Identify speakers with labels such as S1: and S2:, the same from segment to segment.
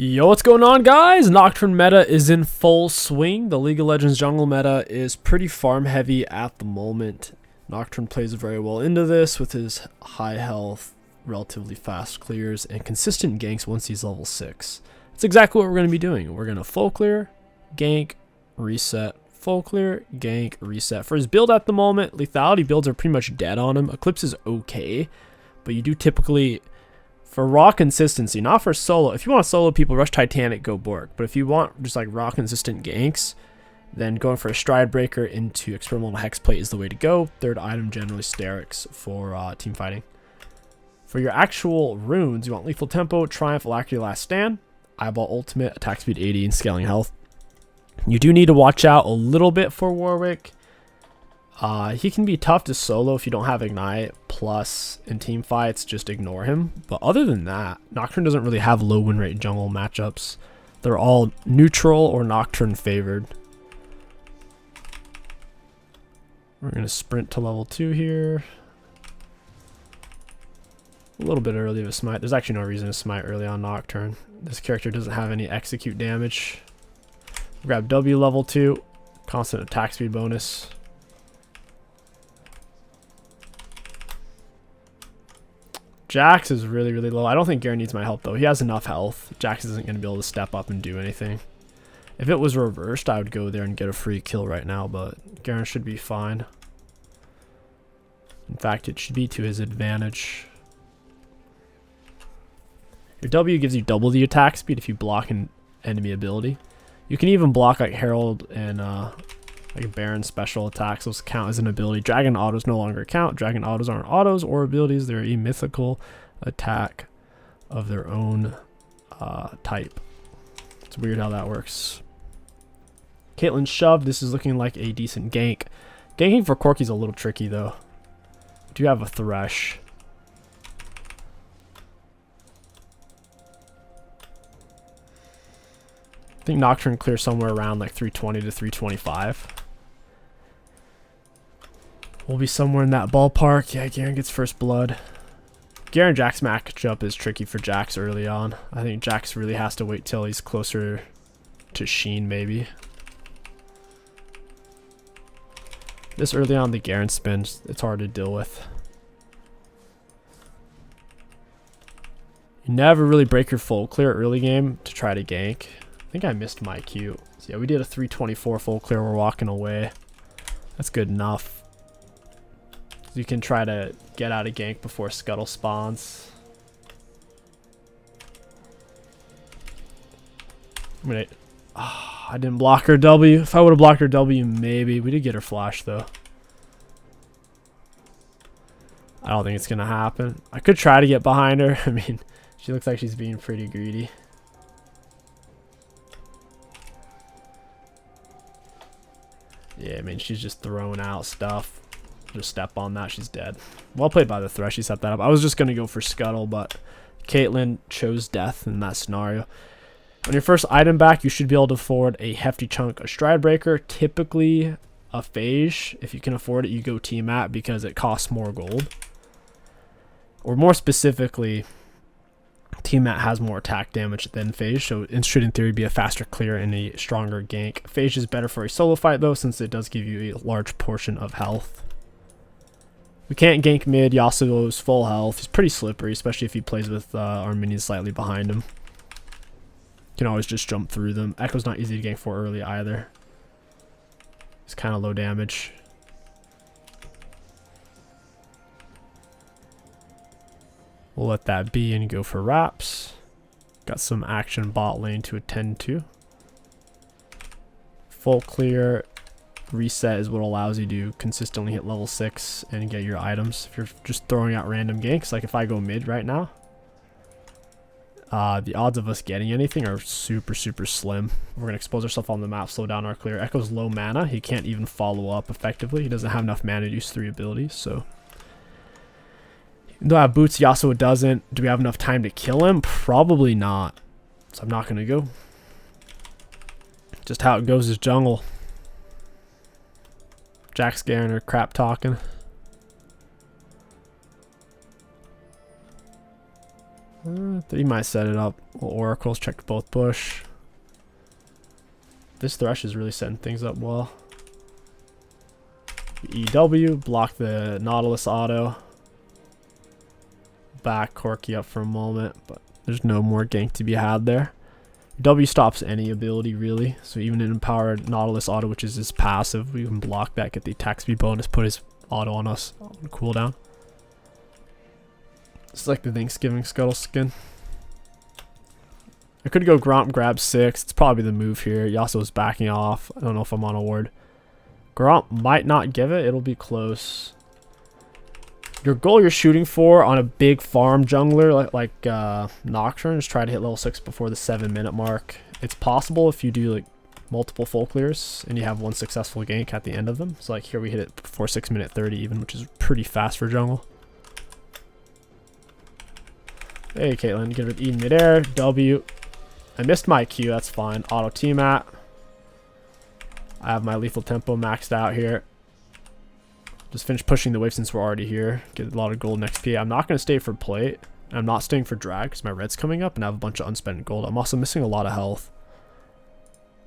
S1: Yo, what's going on, guys? Nocturne meta is in full swing. The League of Legends jungle meta is pretty farm heavy at the moment. Nocturne plays very well into this with his high health, relatively fast clears, and consistent ganks once he's level 6. That's exactly what we're going to be doing. We're going to full clear, gank, reset, full clear, gank, reset. For his build at the moment, lethality builds are pretty much dead on him. Eclipse is okay, but you do typically... For raw consistency, not for solo. If you want to solo people, rush Titanic, go Bork. But if you want just like raw consistent ganks, then going for a stride breaker into experimental hexplate is the way to go. Third item, generally Sterix for team fighting. For your actual runes, you want lethal tempo, triumph, alacrity, last stand, eyeball ultimate, attack speed 80, and scaling health. You do need to watch out a little bit for Warwick. He can be tough to solo if you don't have Ignite, plus in team fights, just ignore him. But other than that, Nocturne doesn't really have low win rate jungle matchups. They're all neutral or Nocturne favored. We're going to sprint to level 2 here. A little bit early to smite. There's actually no reason to smite early on Nocturne. This character doesn't have any execute damage. Grab W level 2, constant attack speed bonus. Jax is really low. I don't think Garen needs my help, though. He has enough health. Jax isn't going to be able to step up and do anything. If it was reversed, I would go there and get a free kill right now, but Garen should be fine. In fact, it should be to his advantage. Your W gives you double the attack speed if you block an enemy ability. You can even block like Herald and like Baron special attacks. Those count as an ability. Dragon autos no longer count. Dragon autos aren't autos or abilities. They're a mythical attack of their own type. It's weird how that works. Caitlyn's shoved. This is looking like a decent gank. Ganking for Corki's a little tricky though. We do have a Thresh. I think Nocturne clears somewhere around like 320 to 325. We'll be somewhere in that ballpark. Yeah, Garen gets first blood. Garen Jax matchup is tricky for Jax early on. I think Jax really has to wait till he's closer to Sheen, maybe. This early on, the Garen spin, it's hard to deal with. You never really break your full clear early game to try to gank. I think I missed my cue. So yeah, we did a 324 full clear. We're walking away. That's good enough. You can try to get out of gank before Scuttle spawns. I didn't block her W. If I would have blocked her W, maybe. We did get her flash, though. I don't think it's going to happen. I could try to get behind her. I mean, she looks like she's being pretty greedy. Yeah, I mean, she's just throwing out stuff. Just step on that, she's dead. Well played by the Thresh, he set that up. I was just going to go for Scuttle, but Caitlyn chose death in that scenario. On your first item back, you should be able to afford a hefty chunk of Stride Breaker. Typically, a Phage. If you can afford it, you go T-Mat because it costs more gold. Or more specifically, T-Mat has more attack damage than Phage, so it should in theory be a faster clear and a stronger gank. Phage is better for a solo fight though, since it does give you a large portion of health. We can't gank mid. Yasuo's full health. He's pretty slippery, especially if he plays with our minions slightly behind him. You can always just jump through them. Echo's not easy to gank for early either. He's kind of low damage. We'll let that be and go for wraps. Got some action bot lane to attend to. Full clear. Reset is what allows you to consistently hit level 6 and get your items. If you're just throwing out random ganks, like if I go mid right now, the odds of us getting anything are super slim. We're going to expose ourselves on the map, slow down our clear. Echo's low mana. He can't even follow up effectively. He doesn't have enough mana to use 3 abilities, so... Even though I have boots, Yasuo doesn't. Do we have enough time to kill him? Probably not. So I'm not going to go. Just how it goes is jungle. Jax Garen are crap talking. He might set it up. Well, Oracles check both bush. This Thresh is really setting things up well. EW, block the Nautilus auto. Back Corki up for a moment, but there's no more gank to be had there. W stops any ability really, so even an empowered Nautilus auto, which is his passive, we can block that, get the attack speed bonus, put his auto on us on cooldown. It's like the Thanksgiving Scuttle skin. I could go Gromp, grab 6. It's probably the move here. Yasuo's backing off. I don't know if I'm on a ward. Gromp might not give it. It'll be close. Your goal you're shooting for on a big farm jungler like Nocturne is try to hit level 6 before the 7-minute mark. It's possible if you do like multiple full clears and you have one successful gank at the end of them. So like here we hit it before 6-minute 30 even, which is pretty fast for jungle. Hey Caitlyn, get rid of E midair. W. I missed my Q, that's fine. Auto T-mat. I have my lethal tempo maxed out here. Just finish pushing the wave since we're already here. Get a lot of gold and XP. I'm not going to stay for plate. I'm not staying for drag because my red's coming up and I have a bunch of unspent gold. I'm also missing a lot of health.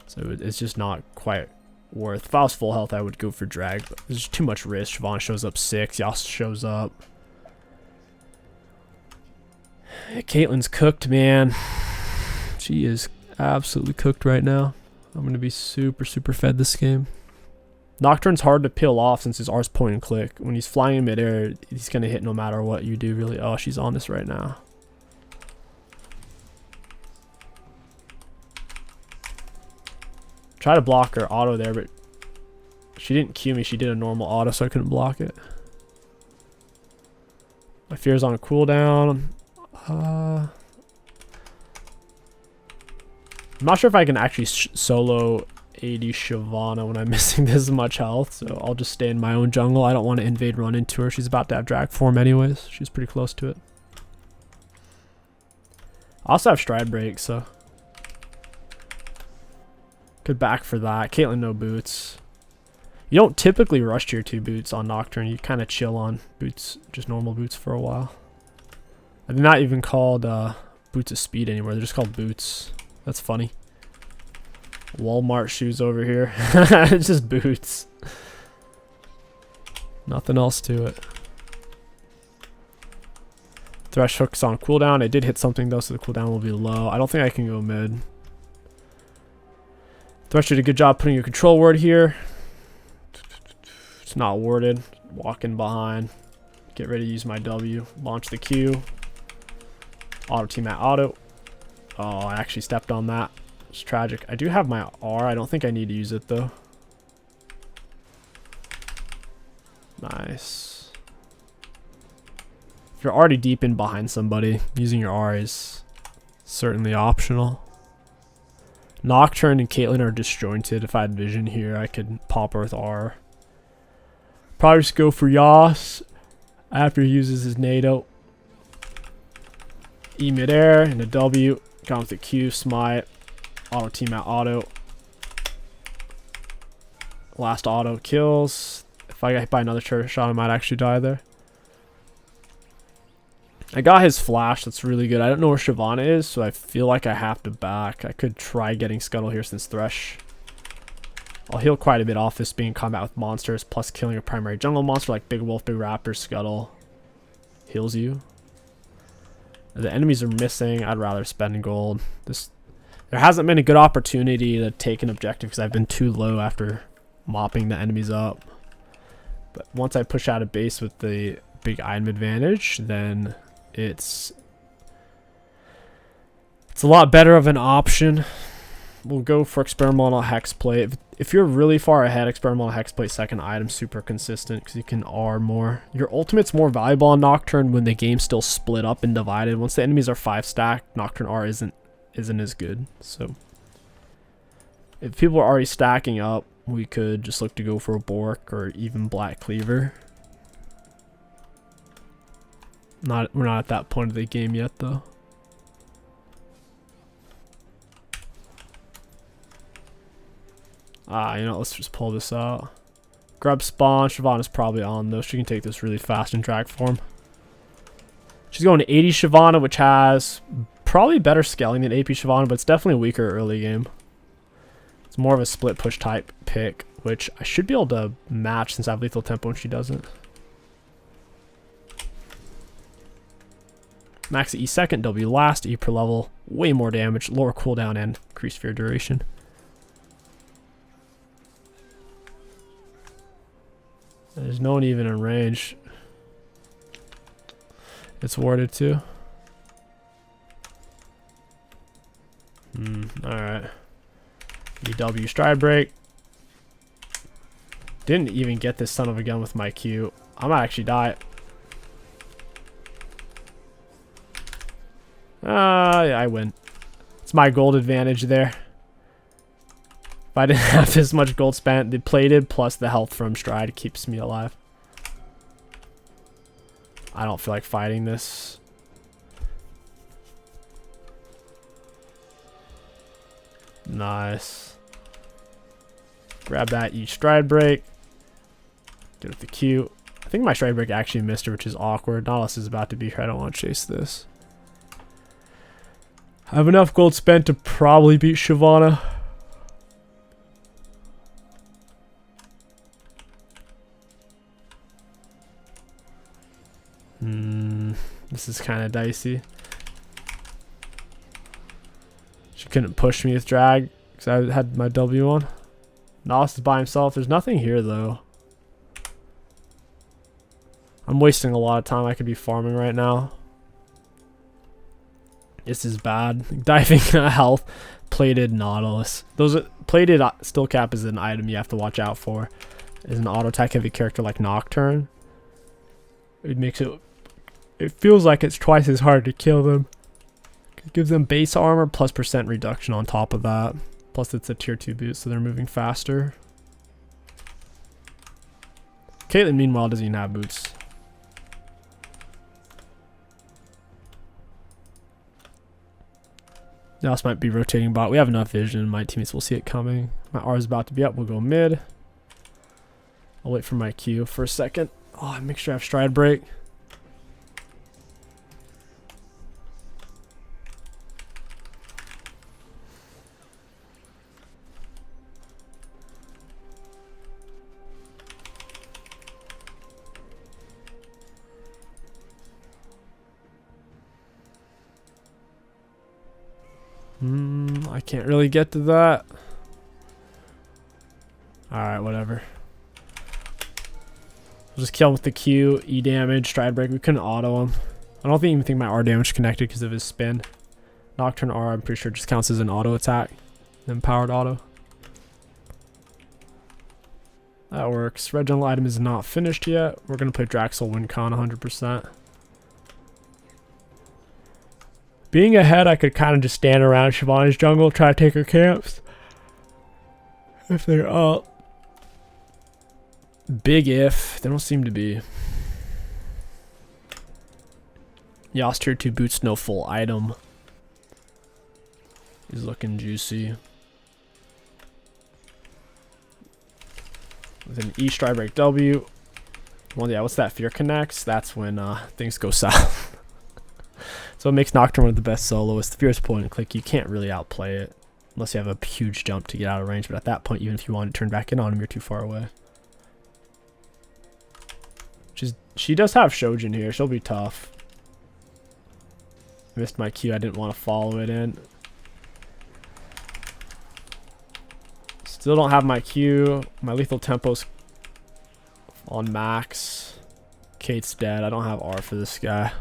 S1: So it's just not quite worth. If I was full health, I would go for drag. But there's too much risk. Siobhan shows up 6. Yas shows up. Caitlyn's cooked, man. She is absolutely cooked right now. I'm going to be super, super fed this game. Nocturne's hard to peel off since his R's point and click. When he's flying in midair, he's going to hit no matter what you do, really. Oh, she's on this right now. Try to block her auto there, but she didn't Q me. She did a normal auto, so I couldn't block it. My fear's on a cooldown. I'm not sure if I can actually solo AD Shyvana when I'm missing this much health, so I'll just stay in my own jungle. I don't want to invade run into her. She's about to have drag form anyways. She's pretty close to it. I also have stride break, so could back for that. Caitlyn no boots. You don't typically rush tier 2 boots on Nocturne. You kind of chill on boots, just normal boots for a while. They're not even called boots of speed anymore. They're just called boots. That's funny. Walmart shoes over here. It's just boots. Nothing else to it. Thresh hook's on cooldown. I did hit something though, so the cooldown will be low. I don't think I can go mid. Thresh did a good job putting a control ward here. It's not warded. Walk in behind. Get ready to use my W. Launch the Q. Auto team at auto. Oh, I actually stepped on that. It's tragic. I do have my R. I don't think I need to use it though. Nice. If you're already deep in behind somebody, using your R is certainly optional. Nocturne and Caitlyn are disjointed. If I had vision here, I could pop her with R. Probably just go for Yas after he uses his NATO. E midair and a W. Count with the Q, smite. Auto team out auto. Last auto kills. If I get hit by another turret shot, I might actually die there. I got his flash. That's really good. I don't know where Shyvana is, so I feel like I have to back. I could try getting Scuttle here since Thresh. I'll heal quite a bit off this being combat with monsters, plus killing a primary jungle monster like Big Wolf, Big Raptor, Scuttle. Heals you. The enemies are missing. I'd rather spend gold. There hasn't been a good opportunity to take an objective because I've been too low after mopping the enemies up. But once I push out of base with the big item advantage, then it's a lot better of an option. We'll go for experimental hex play. If you're really far ahead, experimental hex play second item super consistent because you can R more. Your ultimate's more valuable on Nocturne when the game's still split up and divided. Once the enemies are 5 stack, Nocturne R isn't as good. So if people are already stacking up, we could just look to go for a Bork or even Black Cleaver. We're not at that point of the game yet though. You know, let's just pull this out. Grub spawn. Shyvana's probably on though. She can take this really fast in drag form. She's She's going to 80 Shyvana, which has probably better scaling than AP Shyvana, but it's definitely weaker early game. It's more of a split push type pick, which I should be able to match since I have lethal tempo and she doesn't. Max E second, W last, E per level, way more damage, lower cooldown, and increased fear duration. There's no one even in range. It's warded too. Alright. EW stride break. Didn't even get this son of a gun with my Q. I might actually die. Yeah, I win. It's my gold advantage there. If I didn't have this much gold spent, the plated plus the health from stride keeps me alive. I don't feel like fighting this. Nice. Grab that each stride break. Get with the Q. I think my stride break actually missed her, which is awkward. Nautilus is about to be here. I don't want to chase this. I have enough gold spent to probably beat Shyvana. This is kind of dicey. She couldn't push me with drag because I had my W on. Nautilus is by himself. There's nothing here though. I'm wasting a lot of time. I could be farming right now. This is bad. Diving health. Plated Nautilus. Those are, plated still cap is an item you have to watch out for. Is an auto attack heavy character like Nocturne. It makes it. It feels like it's twice as hard to kill them. It gives them base armor plus % reduction on top of that. Plus it's a tier 2 boot, so they're moving faster. Caitlyn meanwhile doesn't even have boots. This might be rotating bot. We have enough vision. My teammates will see it coming. My R is about to be up. We'll go mid. I'll wait for my Q for a second. Oh, make sure I have stride break. I can't really get to that. Alright, whatever. We'll just kill him with the Q, E damage, stride break. We couldn't auto him. I don't even think my R damage connected because of his spin. Nocturne R, I'm pretty sure just counts as an auto attack. Then powered auto. That works. Red jungle item is not finished yet. We're going to play Draxel win con 100%. Being ahead, I could kind of just stand around Shyvana's jungle, try to take her camps. If they're up. Big if. They don't seem to be. Yas tier 2 boots, no full item. He's looking juicy. With an E stride break W. Well, yeah, what's that? Fear connects. That's when things go south. So it makes Nocturne one of the best soloists. The Fear's point and click, you can't really outplay it. Unless you have a huge jump to get out of range. But at that point, even if you want to turn back in on him, you're too far away. She does have Shojin here. She'll be tough. Missed my Q. I didn't want to follow it in. Still don't have my Q. My lethal tempo's on max. Kate's dead. I don't have R for this guy.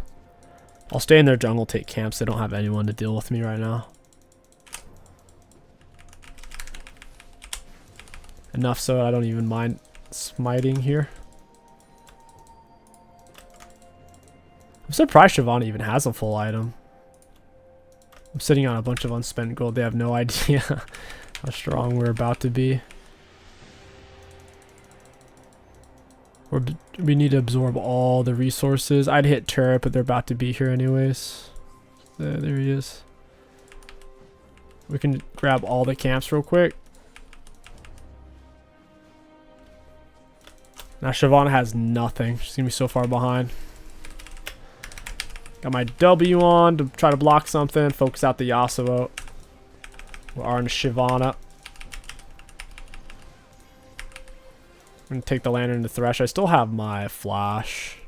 S1: I'll stay in their jungle, take camps. They don't have anyone to deal with me right now. Enough so I don't even mind smiting here. I'm surprised Shyvana even has a full item. I'm sitting on a bunch of unspent gold. They have no idea how strong we're about to be. We need to absorb all the resources. I'd hit turret, but they're about to be here anyways. There he is. We can grab all the camps real quick. Now Shyvana has nothing. She's going to be so far behind. Got my W on to try to block something. Focus out the Yasuo. We're on Shyvana. I'm gonna take the lantern to Thresh. I still have my flash.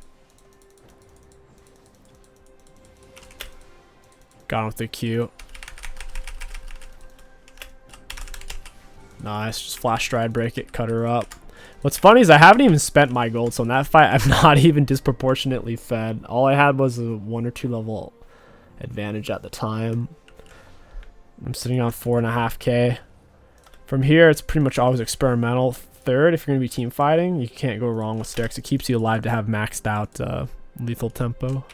S1: Got him with the Q. Nice. Just flash stride break it, cut her up. What's funny is I haven't even spent my gold, so in that fight I'm not even disproportionately fed. All I had was a 1 or 2 level advantage at the time. I'm sitting on 4.5k. From here, it's pretty much always experimental. Third, if you're going to be team fighting, you can't go wrong with Styx. It keeps you alive to have maxed out lethal tempo.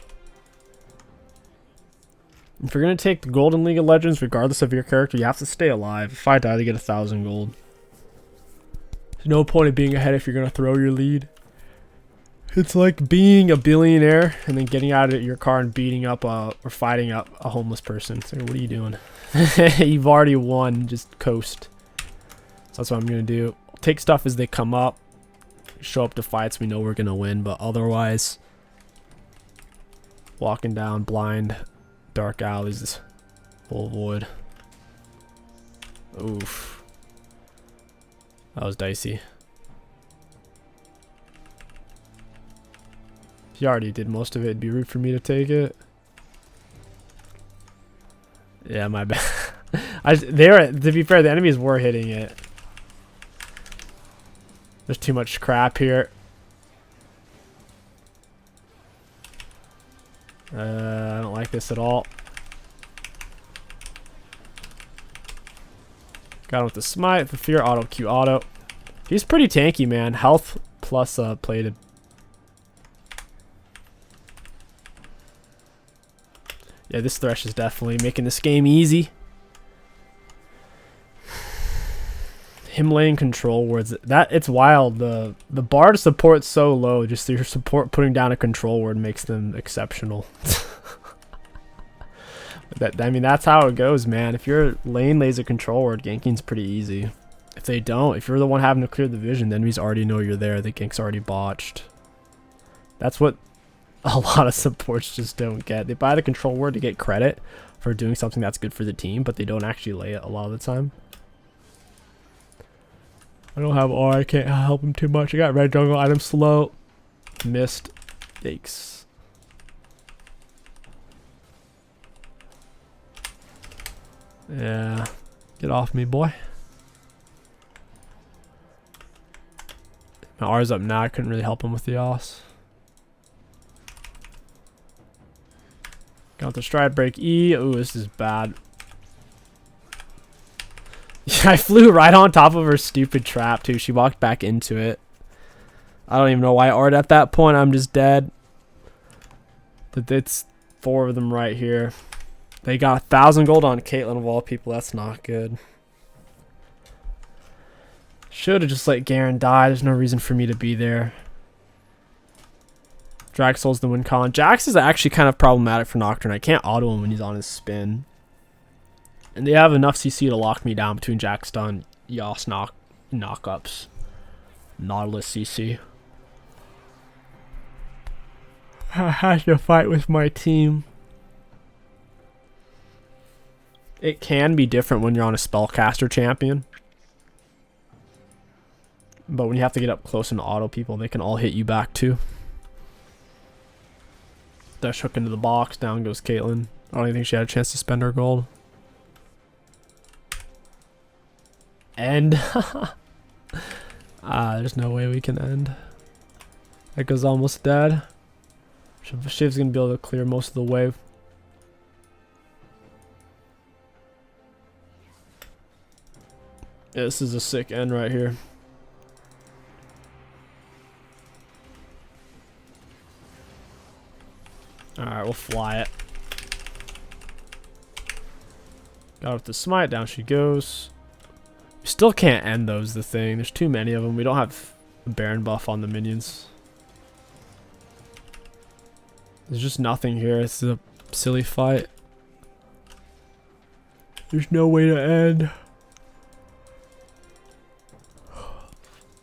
S1: If you're going to take the gold in League of Legends, regardless of your character, you have to stay alive. If I die, they get 1,000 gold. There's no point in being ahead if you're going to throw your lead. It's like being a billionaire and then getting out of your car and beating up or fighting up a homeless person. It's like, what are you doing? You've already won. Just coast. So that's what I'm going to do. I'll take stuff as they come up. Show up to fights. We know we're going to win. But otherwise, walking down blind, dark alleys, full void. Oof. That was dicey. He already did most of it. It'd be rude for me to take it. Yeah, my bad. To be fair, the enemies were hitting it. There's too much crap here. I don't like this at all. Got him with the smite, the fear, auto, Q, auto. He's pretty tanky, man. Health plus plated. Yeah, this Thresh is definitely making this game easy. Him laying control words, it's wild. The bar to support so low, just your support putting down a control word makes them exceptional. I mean, that's how it goes, man. If your lane lays a control word, ganking's pretty easy. If they don't, if you're the one having to clear the vision, the enemies already know you're there. The gank's already botched. That's what a lot of supports just don't get. They buy the control word to get credit for doing something that's good for the team, but they don't actually lay it a lot of the time. I don't have R. I can't help him too much. I got red jungle item slow. Missed. Yikes. Yeah, get off me, boy. My R's up now. I couldn't really help him with the Os. Got the stride break E. Ooh, this is bad. Yeah, I flew right on top of her stupid trap, too. She walked back into it. I don't even know why I R'd at that point. I'm just dead. But it's 4 of them right here. They got 1,000 gold on Caitlyn of all people. That's not good. Should have just let Garen die. There's no reason for me to be there. Dragsoul's the win con. Jax is actually kind of problematic for Nocturne. I can't auto him when he's on his spin. And they have enough CC to lock me down between Jax stun, Yas knockups. Nautilus CC. I had to fight with my team. It can be different when you're on a spellcaster champion. But when you have to get up close and auto people, they can all hit you back too. Dash hook into the box, down goes Caitlyn. I don't even think she had a chance to spend her gold. End. There's no way we can end. Echo's almost dead. Shiv's gonna be able to clear most of the wave. Yeah, this is a sick end right here. Alright, we'll fly it. Got with the smite, down she goes. We still can't end those, the thing. There's too many of them. We don't have a Baron buff on the minions. There's just nothing here. It's a silly fight. There's no way to end.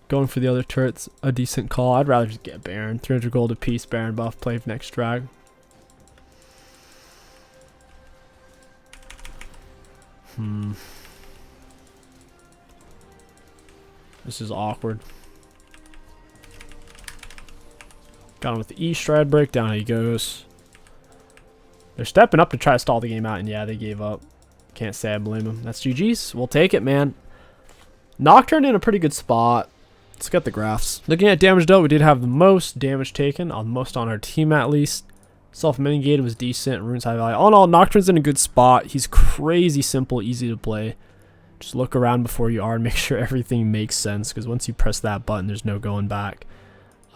S1: Going for the other turret's a decent call. I'd rather just get Baron. 300 gold apiece, Baron buff, play next drag. This is awkward. Got him with the E stride break. Down he goes. They're stepping up to try to stall the game out, and yeah, they gave up. Can't say I blame him. That's GG's. We'll take it, man. Nocturne in a pretty good spot. Let's get the graphs. Looking at damage dealt, we did have the most damage taken, most on our team at least. Self-mitigated was decent. Runes high value. All in all, Nocturne's in a good spot. He's crazy simple, easy to play. Just look around before you are and make sure everything makes sense, because once you press that button, there's no going back.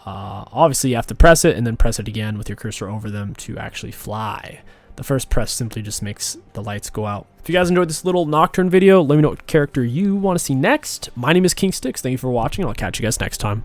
S1: Obviously, you have to press it and then press it again with your cursor over them to actually fly. The first press simply just makes the lights go out. If you guys enjoyed this little Nocturne video, let me know what character you want to see next. My name is King Sticks. Thank you for watching. I'll catch you guys next time.